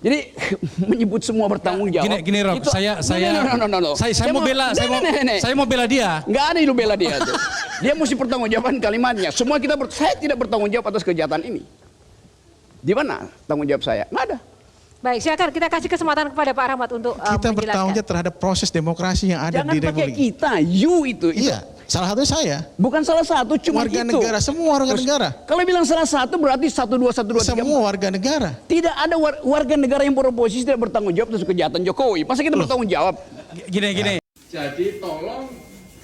Jadi menyebut semua bertanggung jawab. Gini Rob, itu, saya mau bela dia. Nggak ada lu bela dia tuh. Dia mesti pertanggungjawaban kalimatnya. Semua kita saya tidak bertanggung jawab atas kejahatan ini. Di mana tanggung jawab saya? Nggak ada. Baik, silakan kita kasih kesempatan kepada Pak Rahmat untuk kita menjelaskan. bertanggung jawab terhadap proses demokrasi yang ada Jangan di pakai Republik. kita, you itu. Iya, salah satunya saya. Bukan salah satu, cuma Warga itu. negara, semua warga negara. Kalau bilang salah satu berarti 1, 2, 1, 2, 3. Semua warga negara. Tidak ada warga negara yang beroposisi tidak bertanggung jawab atas kejahatan Jokowi. Masa kita bertanggung jawab? Gini. Jadi tolong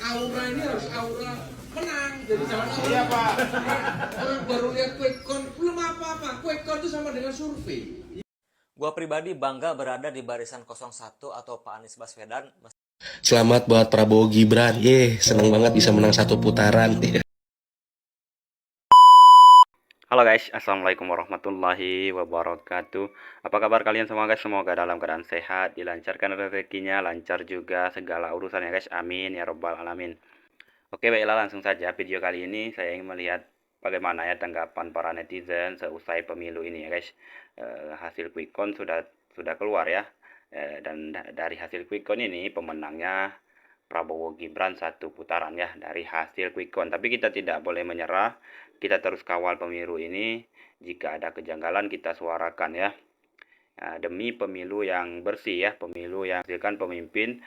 aura ini harus aura menang. Jadi jangan aura Pak. Orang baru lihat quick count belum apa-apa. Quick count itu sama dengan survei. Gua pribadi bangga berada di barisan 01 atau Pak Anies Baswedan. Selamat buat Prabowo Gibran. Seneng banget bisa menang 1 putaran. Halo guys, assalamualaikum warahmatullahi wabarakatuh. Apa kabar kalian semua guys? Semoga dalam keadaan sehat, dilancarkan rezekinya, lancar juga segala urusannya guys. Amin ya robbal alamin. Oke, baiklah langsung saja video kali ini saya ingin melihat bagaimana ya tanggapan para netizen seusai pemilu ini ya guys. Hasil quick count sudah keluar ya. Dan dari hasil quick count ini pemenangnya Prabowo Gibran 1 putaran ya dari hasil quick count. Tapi kita tidak boleh menyerah. Kita terus kawal pemilu ini. Jika ada kejanggalan kita suarakan ya. Demi pemilu yang bersih ya, pemilu yang menghasilkan pemimpin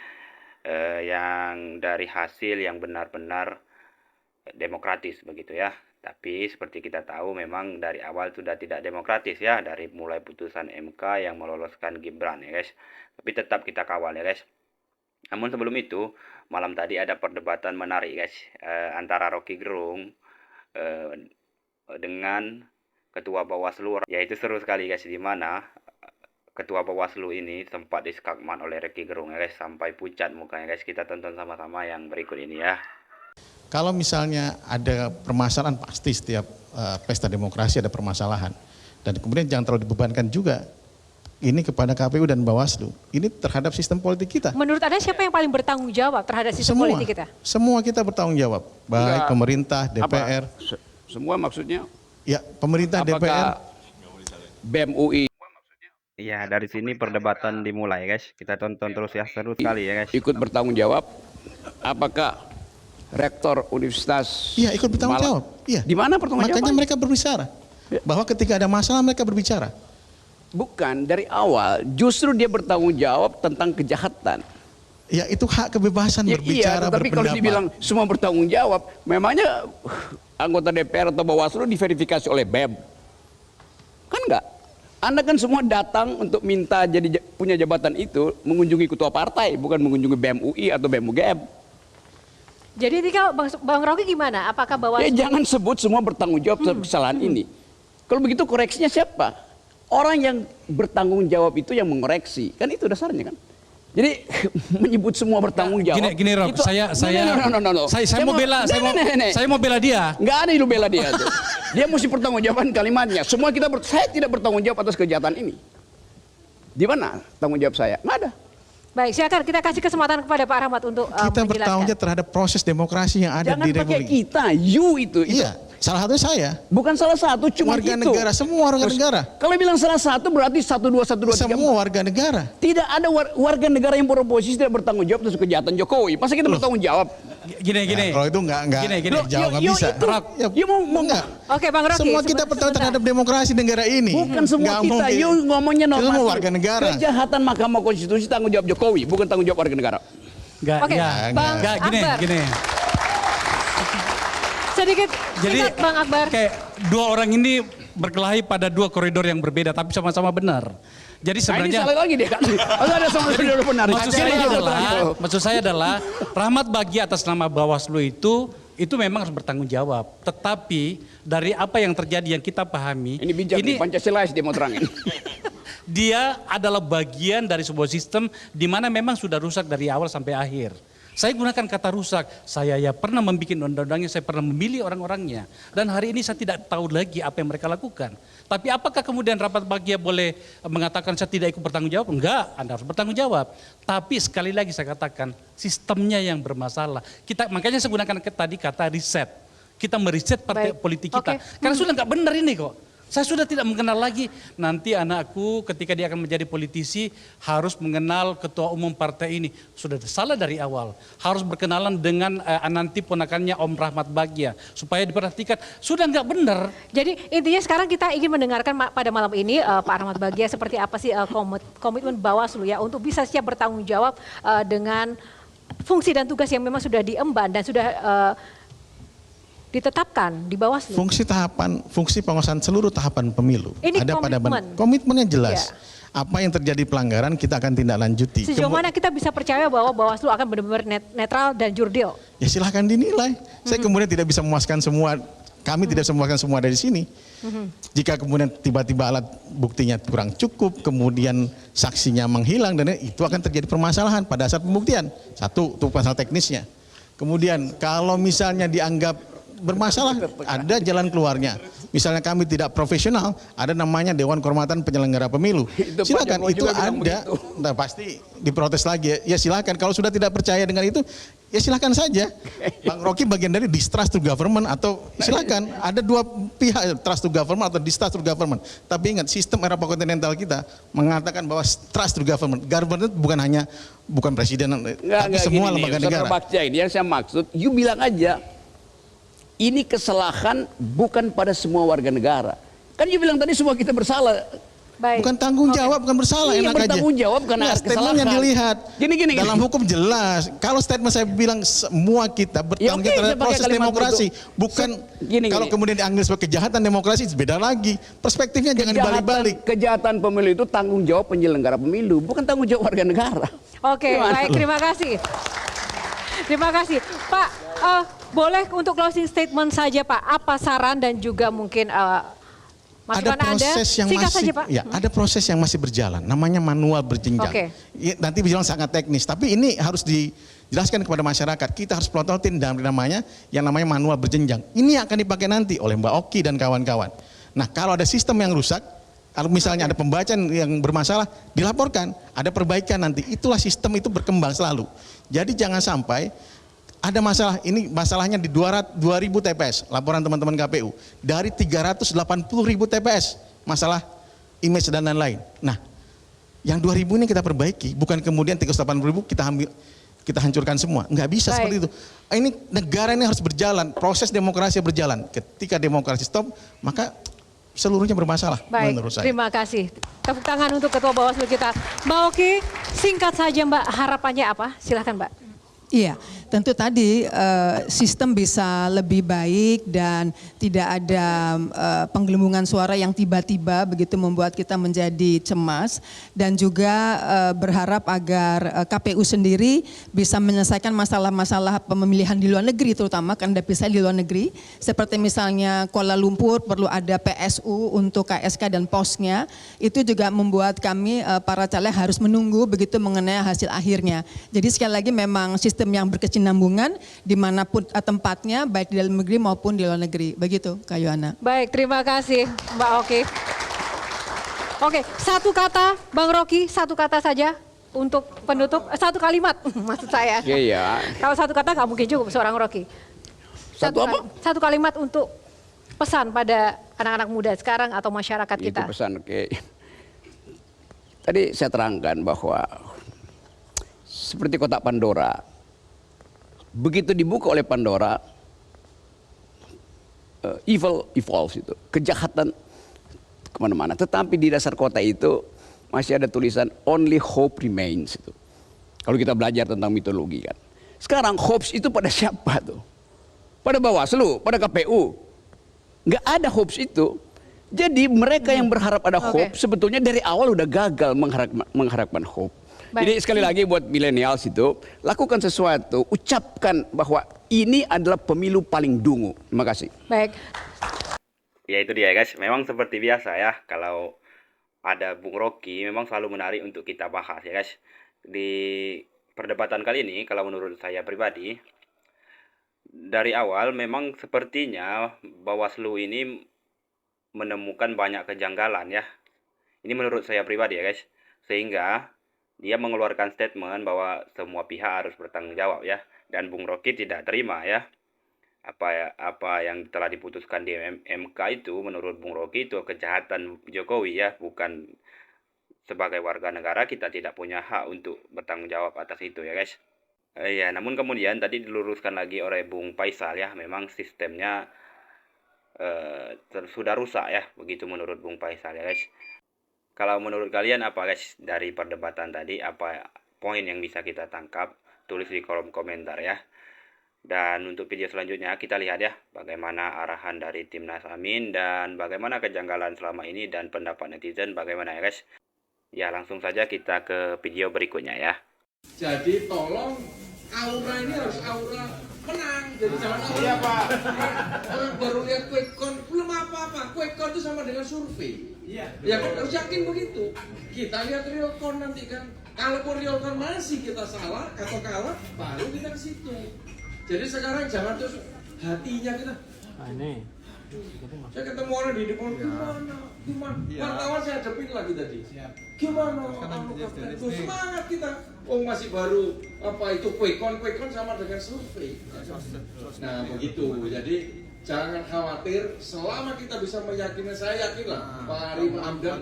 yang dari hasil yang benar-benar demokratis begitu ya. Tapi seperti kita tahu memang dari awal sudah tidak demokratis ya, dari mulai putusan MK yang meloloskan Gibran ya guys. Tapi tetap kita kawal ya guys. Namun sebelum itu, malam tadi ada perdebatan menarik guys, antara Rocky Gerung dengan Ketua Bawaslu, yaitu seru sekali guys, di mana Ketua Bawaslu ini sempat diskakman oleh Rocky Gerung ya guys, sampai pucat mukanya guys. Kita tonton sama-sama yang berikut ini ya. Kalau misalnya ada permasalahan, pasti setiap pesta demokrasi ada permasalahan. Dan kemudian jangan terlalu dibebankan juga ini kepada KPU dan Bawaslu. Ini terhadap sistem politik kita. Menurut Anda siapa yang paling bertanggung jawab terhadap sistem politik kita? Semua kita bertanggung jawab. Baik pemerintah, DPR. Semua maksudnya? Ya, pemerintah, DPR. BEM UI. Iya, dari sini perdebatan dimulai guys. Kita tonton terus ya, seru sekali ya guys. Ikut bertanggung jawab. Apakah Rektor Universitas? Iya, ikut bertanggung jawab. Iya. Di mana pertanggung jawab? Makanya mereka berbicara. Bahwa ketika ada masalah mereka berbicara. Bukan, dari awal justru dia bertanggung jawab tentang kejahatan. Ya, itu hak kebebasan berbicara, iya, tapi kalau dibilang semua bertanggung jawab, memangnya anggota DPR atau Bawaslu diverifikasi oleh BEM? Kan enggak? Anda kan semua datang untuk minta jadi punya jabatan itu, mengunjungi ketua partai, bukan mengunjungi BEM UI atau BEM UGM. Jadi kalau Bang Rocky gimana? Apakah Bawaslu? Ya jangan sebut semua bertanggung jawab terhadap kesalahan ini. Kalau begitu koreksinya siapa? Orang yang bertanggung jawab itu yang mengoreksi. Kan itu dasarnya kan. Jadi menyebut semua bertanggung jawab. Gini Rob, itu, saya mau bela dia. Nggak ada lu bela dia tuh. Dia mesti pertanggungjawaban kalimatnya. Semua saya tidak bertanggung jawab atas kejahatan ini. Di mana tanggung jawab saya? Nggak ada. Baik, silakan kita kasih kesempatan kepada Pak Rahmat untuk kita menjelaskan. bertanggung jawab terhadap proses demokrasi yang ada Jangan di pakai Republik. kita, you itu. Iya, salah satunya saya. Bukan salah satu, cuma warga itu. negara, semua warga negara. Kalau bilang salah satu berarti 1, 2, 1, 2, 3. Semua warga negara. Tidak ada warga negara yang beroposisi tidak bertanggung jawab atas kejahatan Jokowi. Masa kita bertanggung jawab? Gini. Ya, kalau itu enggak jauh nggak bisa. Enggak. Oke, Bang Rocky. Semua kita bertanggung terhadap demokrasi negara ini. Bukan semua Nggak kita, mungkin. you ngomongnya normatif. Semua warga negara. Kejahatan Mahkamah Konstitusi tanggung jawab Jokowi, bukan tanggung jawab warga negara. Oke, Bang Akbar. Gini. Sedikit singkat, Bang Akbar. Kayak dua orang ini berkelahi pada 2 koridor yang berbeda tapi sama-sama benar. Jadi sebenarnya ini salah lagi dia kan. Ada sama-sama benar. Maksud saya adalah Rahmat bagi atas nama Bawaslu itu memang harus bertanggung jawab. Tetapi dari apa yang terjadi yang kita pahami, ini bijak nih, Pancasila dia mau terangin. Dia adalah bagian dari sebuah sistem di mana memang sudah rusak dari awal sampai akhir. Saya gunakan kata rusak, saya ya pernah membuat undang-undangnya, saya pernah memilih orang-orangnya. Dan hari ini saya tidak tahu lagi apa yang mereka lakukan. Tapi apakah kemudian rapat bahagia boleh mengatakan saya tidak ikut bertanggung jawab? Enggak, Anda harus bertanggung jawab. Tapi sekali lagi saya katakan, sistemnya yang bermasalah. Makanya saya gunakan tadi kata riset. Kita meriset partai politik kita. Karena sudah nggak benar ini kok. Saya sudah tidak mengenal lagi. Nanti anakku ketika dia akan menjadi politisi harus mengenal ketua umum partai ini. Sudah salah dari awal. Harus berkenalan dengan nanti ponakannya Om Rahmat Bagja. Supaya diperhatikan. Sudah nggak benar. Jadi intinya sekarang kita ingin mendengarkan pada malam ini Pak Rahmat Bagja seperti apa sih komitmen Bawaslu ya untuk bisa siap bertanggung jawab dengan fungsi dan tugas yang memang sudah diemban dan sudah ditetapkan di Bawaslu. Fungsi pengawasan seluruh tahapan pemilu. Ini ada komitmen. Komitmennya jelas. Ya. Apa yang terjadi pelanggaran kita akan tindak lanjuti. Sejauh mana kita bisa percaya bahwa Bawaslu akan benar-benar netral dan jurdil? Ya silahkan dinilai. Saya kemudian tidak bisa memuaskan semua, kami tidak bisa memuaskan semua dari sini. Jika kemudian tiba-tiba alat buktinya kurang cukup, kemudian saksinya menghilang, dan itu akan terjadi permasalahan pada saat pembuktian. Satu, itu masalah teknisnya. Kemudian kalau misalnya dianggap bermasalah, ada jalan keluarnya. Misalnya kami tidak profesional, ada namanya Dewan Kehormatan Penyelenggara Pemilu. Silakan, itu ada. Nah, pasti diprotes lagi. Ya silakan, kalau sudah tidak percaya dengan itu, ya silakan saja. Bang Rocky bagian dari distrust to government atau silakan. Ada dua pihak, trust to government atau distrust to government. Tapi ingat, sistem Eropa kontinental kita mengatakan bahwa trust to government. Government bukan presiden, tapi semua lembaga negara. Bagja, ini yang saya maksud, you bilang aja. Ini kesalahan bukan pada semua warga negara. Kan you bilang tadi semua kita bersalah. Baik. Bukan tanggung jawab, bukan bersalah, Iya, enak aja. bertanggung jawab karena statement yang dilihat. Gini. Dalam hukum jelas. Kalau statement saya bilang semua kita bertanggung jawab terhadap proses demokrasi. Bukan kalau kemudian dianggap sebagai kejahatan demokrasi, beda lagi. Perspektifnya jangan dibalik-balik. Kejahatan pemilu itu tanggung jawab penyelenggara pemilu, bukan tanggung jawab warga negara. Oke, baik, terima kasih. Terima kasih. Pak, boleh untuk closing statement saja Pak, apa saran dan juga mungkin masukan ada proses yang masih berjalan, namanya manual berjenjang. Ya, nanti bilang sangat teknis, tapi ini harus dijelaskan kepada masyarakat. Kita harus pelototin dalam yang namanya manual berjenjang. Ini akan dipakai nanti oleh Mbak Oki dan kawan-kawan. Nah, kalau ada sistem yang rusak, kalau misalnya ada pembacaan yang bermasalah, dilaporkan, ada perbaikan nanti. Itulah sistem itu berkembang selalu. Jadi jangan sampai ada masalah, ini masalahnya di 200.000 TPS, laporan teman-teman KPU. Dari 380.000 TPS, masalah image dan lain-lain. Nah, yang 2.000 ini kita perbaiki, bukan kemudian 380.000 kita hancurkan semua. Nggak bisa seperti itu. Ini negara ini harus berjalan, proses demokrasi berjalan. Ketika demokrasi stop, maka seluruhnya bermasalah menurut saya. Terima kasih. Tepuk tangan untuk Ketua Bawaslu kita. Mbak Oki, singkat saja Mbak, harapannya apa? Silahkan Mbak. Iya, tentu tadi sistem bisa lebih baik dan tidak ada penggelembungan suara yang tiba-tiba begitu membuat kita menjadi cemas, dan juga berharap agar KPU sendiri bisa menyelesaikan masalah-masalah pemilihan di luar negeri, terutama kan ada pisah di luar negeri, seperti misalnya Kuala Lumpur perlu ada PSU untuk KSK dan posnya. Itu juga membuat kami para caleg harus menunggu begitu mengenai hasil akhirnya. Jadi sekali lagi memang sistem yang berkesinambungan dimanapun tempatnya, baik di dalam negeri maupun di luar negeri. Begitu Kak Yohana. Baik, terima kasih Mbak Oki. Oke, satu kata Bang Rocky, satu kata saja untuk penutup, satu kalimat maksud saya. Iya. Kalau satu kata nggak mungkin cukup seorang Rocky. Satu kalimat untuk pesan pada anak-anak muda sekarang atau masyarakat kita. Itu pesan, oke. Tadi saya terangkan bahwa seperti kotak Pandora, begitu dibuka oleh Pandora, evil evolves itu, kejahatan kemana-mana. Tetapi di dasar kotak itu masih ada tulisan only hope remains itu. Kalau kita belajar tentang mitologi kan. Sekarang hopes itu pada siapa tuh? Pada Bawaslu, pada KPU. Nggak ada hopes itu. Jadi mereka yang berharap ada hope sebetulnya dari awal udah gagal mengharapkan hope. Baik. Jadi sekali lagi buat millennials itu, lakukan sesuatu, ucapkan bahwa ini adalah pemilu paling dungu. Terima kasih. Baik. Ya itu dia guys, memang seperti biasa ya, kalau ada Bung Rocky memang selalu menarik untuk kita bahas ya guys. Di perdebatan kali ini, kalau menurut saya pribadi, dari awal memang sepertinya Bawaslu ini menemukan banyak kejanggalan ya. Ini menurut saya pribadi ya guys, sehingga dia mengeluarkan statement bahwa semua pihak harus bertanggung jawab ya, dan Bung Rocky tidak terima ya. apa yang telah diputuskan di MK itu menurut Bung Rocky itu kejahatan Jokowi ya, bukan sebagai warga negara kita tidak punya hak untuk bertanggung jawab atas itu ya guys. Ya, namun kemudian tadi diluruskan lagi oleh Bung Faisal ya, memang sistemnya sudah rusak ya, begitu menurut Bung Faisal ya guys. Kalau menurut kalian apa guys dari perdebatan tadi, apa poin yang bisa kita tangkap? Tulis di kolom komentar ya. Dan untuk video selanjutnya kita lihat ya bagaimana arahan dari Timnas Amin dan bagaimana kejanggalan selama ini dan pendapat netizen bagaimana ya guys. Ya, langsung saja kita ke video berikutnya ya. Jadi tolong aura ini harus aura menang. Jadi jangan aura. Orang baru lihat quick count belum apa-apa. Quick count itu sama dengan survei. Ya kan harus yakin begitu. Kita lihat real count nanti kan. Kalau real count masih kita salah atau kalah, baru kita ke situ. Jadi sekarang jangan terus hatinya kita. Aneh. Saya ketemu orang di depan, gimana? Wartawan saya hadapin lagi tadi. Gimana? Tuh semangat kita. Oh masih baru apa itu quick count sama dengan survei. Nah begitu. Jadi jangan khawatir. Selama kita bisa meyakini, saya yakin lah Pak Ari, Pak Hamdan,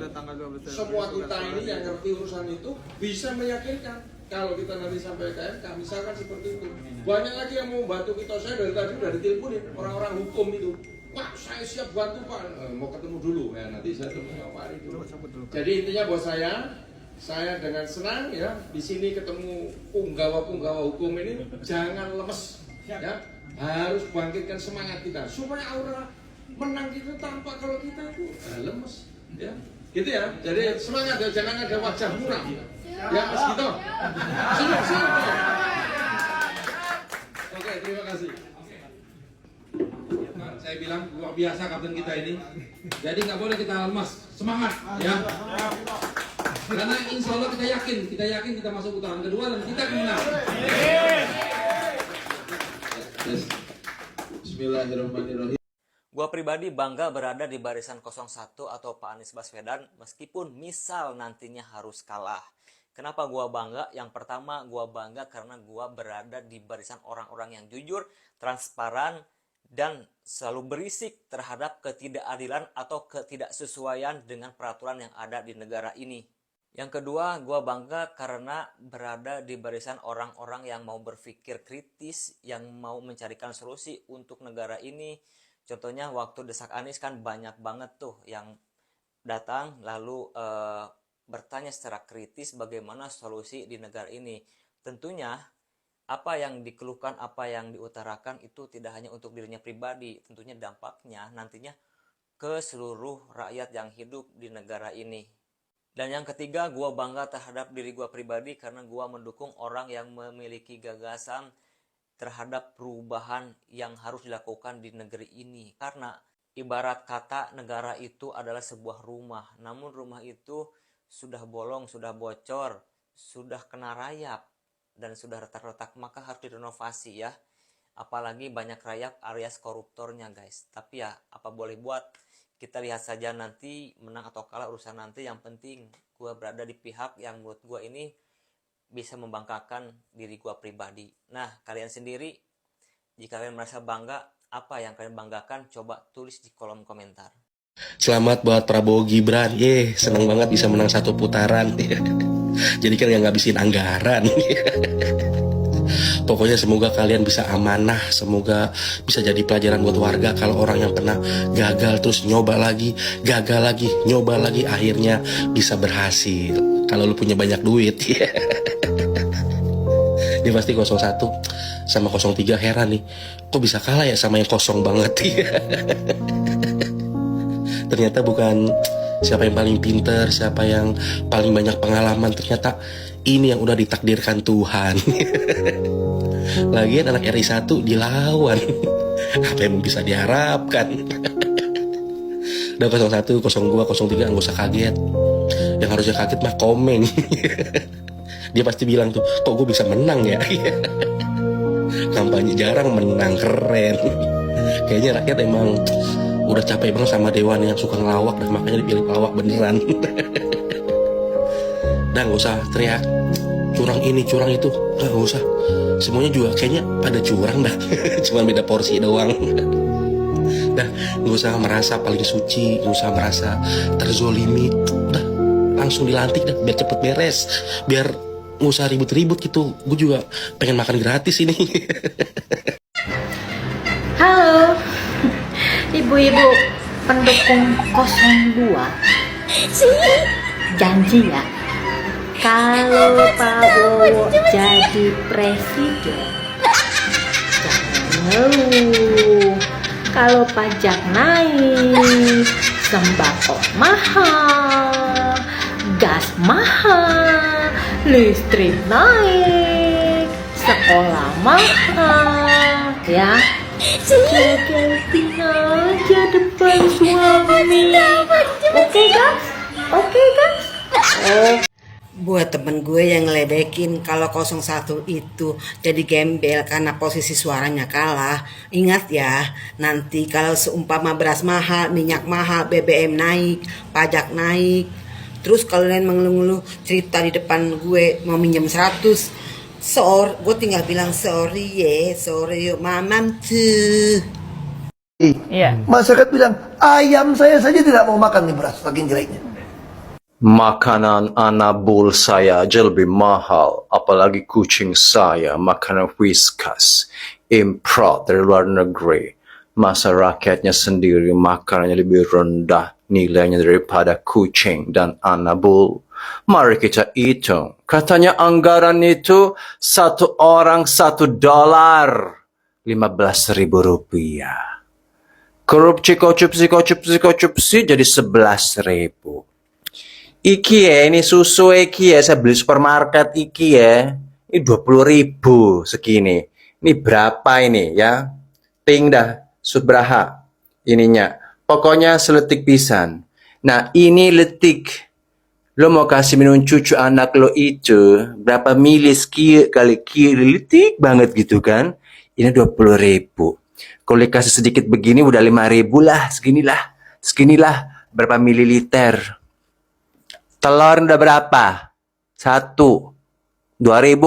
semua kita ini yang ngerti urusan itu bisa meyakinkan. Kalau kita nanti sampai ke MK, misalkan seperti itu, banyak lagi yang mau bantu kita. Saya dari tadi udah diteleponin orang-orang hukum itu. Pak, saya siap bantu Pak. Mau ketemu dulu ya, nanti saya ketemu sama Pak Ari dulu. Jadi intinya buat saya dengan senang ya di sini ketemu punggawa-punggawa hukum ini, jangan lemes ya. Harus bangkitkan semangat kita supaya aura menang kita tampak kalau kita itu lemes ya. Gitu ya. Jadi semangat ya, jangan ada wajah muram. Ya Mas Gito. Siap. Oke, terima kasih. Saya bilang luar biasa kapten kita ini. Jadi nggak boleh kita lemas, semangat ya. Karena insya Allah kita yakin kita masuk putaran kedua dan kita menang. Bismillahirrahmanirrahim. Gua pribadi bangga berada di barisan 01 atau Pak Anies Baswedan meskipun misal nantinya harus kalah. Kenapa gua bangga? Yang pertama gua bangga karena gua berada di barisan orang-orang yang jujur, transparan, dan selalu berisik terhadap ketidakadilan atau ketidaksesuaian dengan peraturan yang ada di negara ini. Yang kedua, gua bangga karena berada di barisan orang-orang yang mau berpikir kritis, yang mau mencarikan solusi untuk negara ini. Contohnya waktu desak Anies kan banyak banget tuh yang datang lalu bertanya secara kritis bagaimana solusi di negara ini. Tentunya apa yang dikeluhkan, apa yang diutarakan itu tidak hanya untuk dirinya pribadi, tentunya dampaknya nantinya ke seluruh rakyat yang hidup di negara ini. Dan yang ketiga, gua bangga terhadap diri gua pribadi karena gua mendukung orang yang memiliki gagasan terhadap perubahan yang harus dilakukan di negeri ini. Karena ibarat kata negara itu adalah sebuah rumah, namun rumah itu sudah bolong, sudah bocor, sudah kena rayap, dan sudah retak-retak, maka harus direnovasi ya. Apalagi banyak rayap alias koruptornya guys. Tapi ya apa boleh buat, kita lihat saja nanti menang atau kalah urusan nanti. Yang penting gue berada di pihak yang menurut gue ini bisa membanggakan diri gue pribadi. Nah kalian sendiri, jika kalian merasa bangga, apa yang kalian banggakan, coba tulis di kolom komentar. Selamat buat Prabowo Gibran. Seneng banget bisa menang satu putaran. Jadi kan yang ngabisin anggaran. Pokoknya semoga kalian bisa amanah, semoga bisa jadi pelajaran buat warga. Kalau orang yang pernah gagal terus nyoba lagi, gagal lagi, nyoba lagi, akhirnya bisa berhasil. Kalau lu punya banyak duit. Ini pasti 01 sama 03 heran nih, kok bisa kalah ya sama yang kosong banget. Ternyata bukan siapa yang paling pinter, siapa yang paling banyak pengalaman. Ternyata ini yang udah ditakdirkan Tuhan. Lagian anak RI 1 dilawan. Apa yang bisa diharapkan? Udah 01, 02, 03 gak usah kaget. Yang harusnya kaget mah Komeng. Dia pasti bilang tuh, kok gue bisa menang ya? Kampanye jarang menang, keren. Kayaknya rakyat emang udah capek banget sama dewan yang suka ngelawak, dan makanya dipilih pelawak beneran. Dan gak usah teriak, curang ini, curang itu. Udah gak usah. Semuanya juga kayaknya pada curang dah. Cuma beda porsi doang. Dah, gak usah merasa paling suci, gak usah merasa terzolimi. Udah, langsung dilantik dah, biar cepet beres. Biar gak usah ribut-ribut gitu. Gue juga pengen makan gratis ini. Halo, ibu-ibu pendukung 02. Janji ya, kalau Pak Bowo jadi presiden, jangan ngeluh. Kalau pajak naik, sembako mahal, gas mahal, listrik naik, sekolah mahal, ya. Jagain aja depan suami. Oke guys? Oke guys? Buat temen gue yang ngeledekin kalau 01 itu jadi gembel karena posisi suaranya kalah, ingat ya, nanti kalau seumpama beras mahal, minyak mahal, BBM naik, pajak naik, terus kalian mengeluh-ngeluh cerita di depan gue mau minjem 100, gue tinggal bilang sorry yuk mamam tuh. Iya. Masyarakat bilang ayam saya saja tidak mau makan nih beras, saking jeleknya. Makanan anabul saya aja lebih mahal, apalagi kucing saya makanan Whiskas, import dari luar negeri. Masa rakyatnya sendiri makanannya lebih rendah nilainya daripada kucing dan anabul. Mari kita hitung. Katanya anggaran itu satu orang $1, 15.000 rupiah. Korupsi jadi 11.000. Iki ya, ini susu iki ya, saya beli supermarket iki ya. Ini 20.000 segini. Ini berapa ini ya? Ting dah, subraha ininya. Pokoknya seletik pisan. Nah, ini letik. Lo mau kasih minum cucu anak lo itu berapa mili sekian kali kiri, letik banget gitu kan? Ini 20.000. Kalau dikasih sedikit begini udah 5.000 lah, seginilah berapa mililiter. Telur udah berapa? 1. 2.000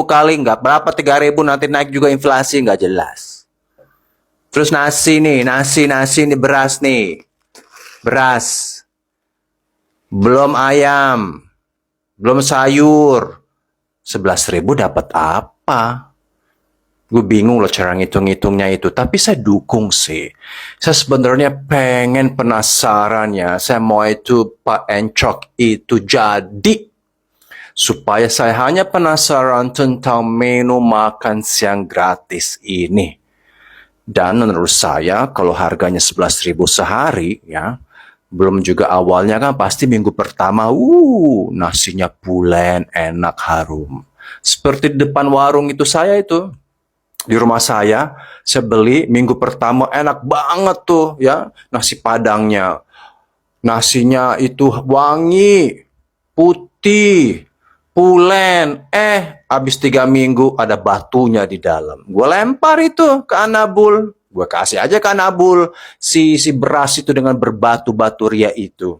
kali nggak berapa, 3.000 nanti naik juga inflasi nggak jelas. Terus nasi nih, nasi nih, beras nih. Beras. Belum ayam. Belum sayur. 11.000 dapat apa? Gue bingung loh cara ngitung-ngitungnya itu. Tapi saya dukung sih. Saya sebenarnya pengen penasaran ya. Saya mau itu Pak Encok itu jadi. Supaya saya hanya penasaran tentang menu makan siang gratis ini. Dan menurut saya kalau harganya 11.000 sehari ya. Belum juga awalnya kan pasti minggu pertama. Nasinya pulen, enak, harum. Seperti di depan warung itu saya itu. Di rumah saya beli minggu pertama enak banget tuh ya nasi padangnya. Nasinya itu wangi, putih, pulen. Habis 3 minggu ada batunya di dalam. Gue lempar itu ke Anabul. Gue kasih aja ke Anabul si beras itu dengan berbatu-batu ria itu.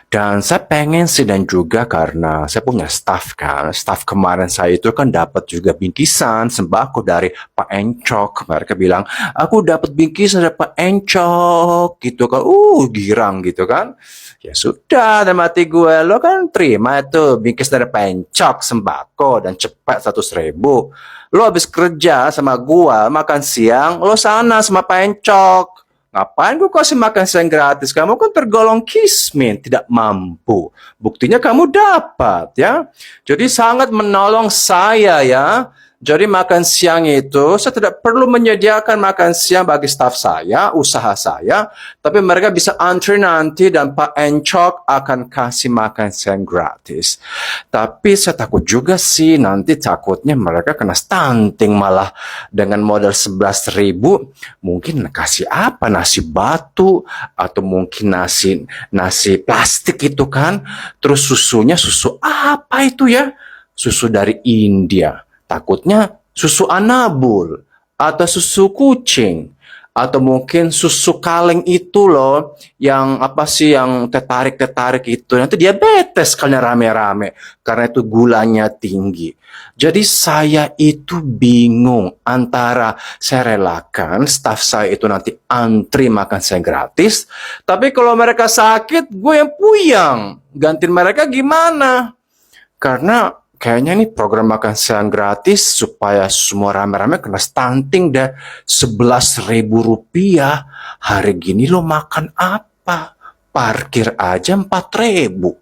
Dan saya pengen sih, dan juga karena saya punya staff kan. Staff kemarin saya itu kan dapat juga bingkisan sembako dari Pak Encok. Mereka bilang, aku dapat bingkisan dari Pak Encok. Gitu kan, girang gitu kan. Ya sudah, dan mati gue, lo kan terima itu bingkis dari Pak Encok sembako dan cepet 100.000. Lo habis kerja sama gue makan siang, lo sana sama Pak Encok. Ngapain gue kasih makan siang gratis? Kamu kan tergolong kismin, tidak mampu. Buktinya kamu dapat ya. Jadi sangat menolong saya ya. Jadi makan siang itu saya tidak perlu menyediakan makan siang bagi staf saya, usaha saya. Tapi mereka bisa antri nanti dan Pak Encok akan kasih makan siang gratis. Tapi saya takut juga sih nanti takutnya mereka kena stunting malah dengan modal 11.000. Mungkin kasih apa? Nasi batu atau mungkin nasi plastik itu kan. Terus susunya susu apa itu ya? Susu dari India. Takutnya susu anabul atau susu kucing atau mungkin susu kaleng itu loh, yang apa sih, yang tetarik-tetarik itu, nanti diabetes kalian rame-rame, karena itu gulanya tinggi. Jadi saya itu bingung antara saya relakan staf saya itu nanti antri makan saya gratis, tapi kalau mereka sakit gue yang puyang, gantiin mereka gimana? Karena kayaknya nih program makan siang gratis supaya semua rame-rame kena stunting deh. 11.000 rupiah. Hari gini lo makan apa? Parkir aja 4.000.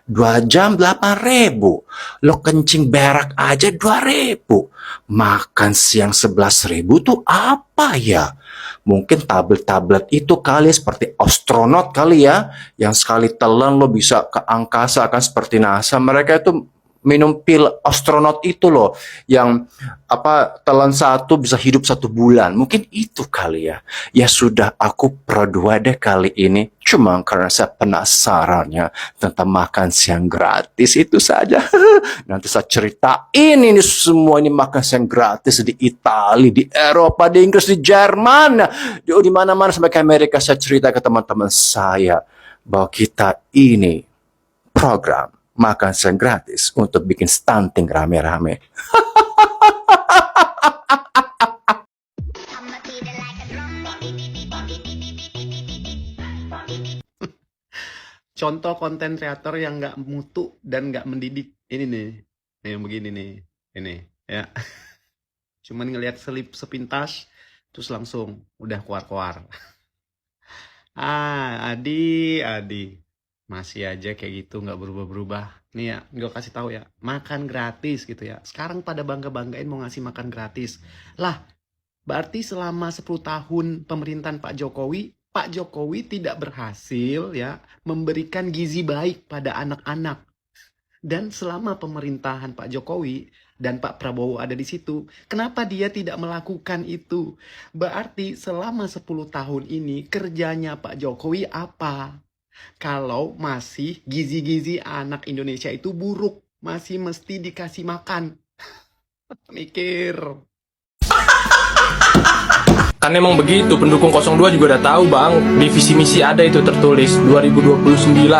2 jam 8.000. Lo kencing berak aja 2.000. Makan siang 11.000 tuh apa ya? Mungkin tablet-tablet itu kali seperti astronot kali ya, yang sekali telan lo bisa ke angkasa, akan seperti NASA. Mereka itu minum pil astronot itu loh, yang apa, telan satu bisa hidup 1 bulan. Mungkin itu kali ya. Ya sudah, aku pro 2 deh kali ini. Cuma karena saya penasarannya tentang makan siang gratis itu saja. Nanti saya ceritain ini semua, ini makan siang gratis di Italia, di Eropa, di Inggris, di Jerman, di mana-mana sampai ke Amerika. Saya cerita ke teman-teman saya bahwa kita ini program makan siang gratis untuk bikin stunting rame-rame. Contoh konten kreator yang nggak mutu dan nggak mendidik. Ini nih yang begini nih, ini ya. Cuman ngelihat sepintas, terus langsung udah keluar-keluar. Adi, masih aja kayak gitu, nggak berubah-berubah. Nih ya, gue kasih tahu ya, makan gratis gitu ya. Sekarang pada bangga-banggain mau ngasih makan gratis. Lah, berarti selama 10 tahun pemerintahan Pak Jokowi tidak berhasil ya memberikan gizi baik pada anak-anak. Dan selama pemerintahan Pak Jokowi dan Pak Prabowo ada di situ, kenapa dia tidak melakukan itu? Berarti selama 10 tahun ini kerjanya Pak Jokowi apa? Kalau masih gizi-gizi anak Indonesia itu buruk, masih mesti dikasih makan. Mikir. Kan emang begitu, pendukung 02 juga udah tahu bang, di visi misi ada itu tertulis 2029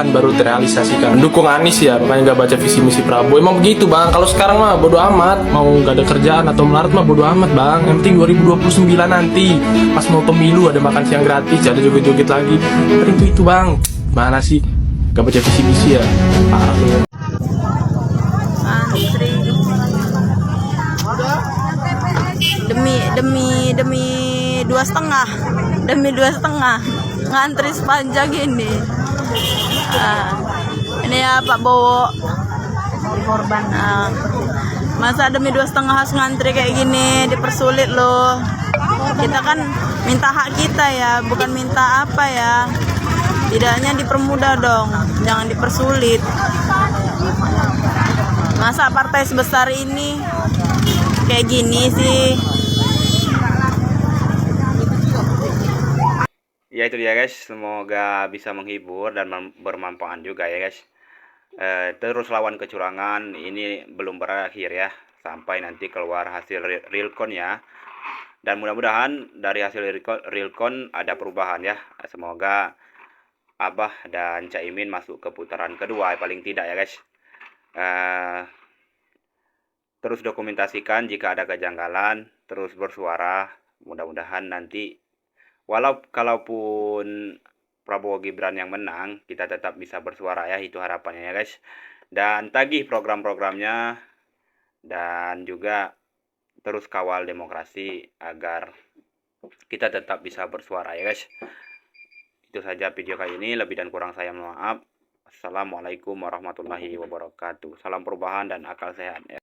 baru terrealisasikan. Pendukung Anies ya, makanya gak baca visi misi Prabowo. Emang begitu bang, kalau sekarang mah bodo amat, mau gak ada kerjaan atau melarat mah bodo amat bang. Yang penting 2029 nanti, pas mau pemilu ada makan siang gratis, ada joget-joget lagi. Paling itu bang, mana sih, gak baca visi misi ya, parah lu. Antri demi 2,5 ngantri sepanjang ini. Ini ya Pak Bowo korban. Masa demi 2,5 harus ngantri kayak gini, dipersulit loh. Kita kan minta hak kita ya, bukan minta apa ya. Tidaknya dipermudah dong, jangan dipersulit. Masa partai sebesar ini kayak gini sih. Ya itu dia guys, semoga bisa menghibur dan bermanfaat juga ya guys. Terus lawan kecurangan, ini belum berakhir ya, sampai nanti keluar hasil realcon ya. Dan mudah-mudahan dari hasil realcon ada perubahan ya. Semoga Abah dan Caimin masuk ke putaran kedua paling tidak ya guys. Terus dokumentasikan jika ada kejanggalan, terus bersuara. Mudah-mudahan nanti kalaupun Prabowo Gibran yang menang, kita tetap bisa bersuara ya, itu harapannya ya guys. Dan tagih program-programnya, dan juga terus kawal demokrasi agar kita tetap bisa bersuara ya guys. Itu saja video kali ini, lebih dan kurang saya mohon maaf. Assalamualaikum warahmatullahi wabarakatuh. Salam perubahan dan akal sehat ya.